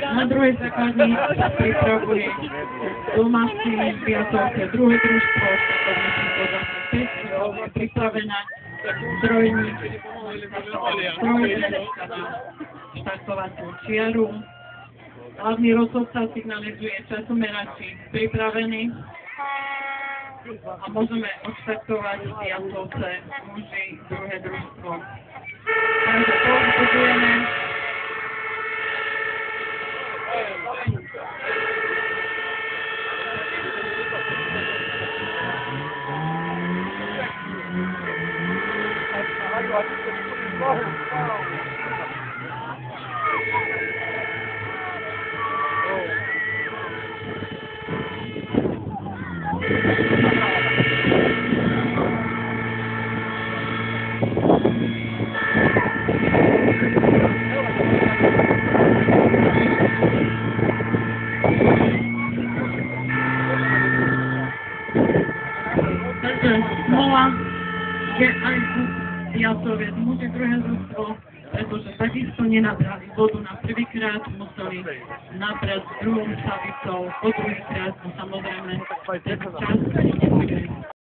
Na druhej základni pripravuje domáci Viatovke druhé družstvo, štartovníci podáme 5, je pripravená strojník na štartovaciu čiaru. Hlavný rozhodca signalizuje časomerači pripravený a môžeme odštartovať v Viatovce muži druhé družstvo. Takže povzbudujeme. Takže smola je aj u Viatoviec muži druhé družstvo, pretože takisto nenabrali vodu na prvýkrát, museli nabrať druhou stavicou, po druhýkrát, samozrejme, ten čas nebude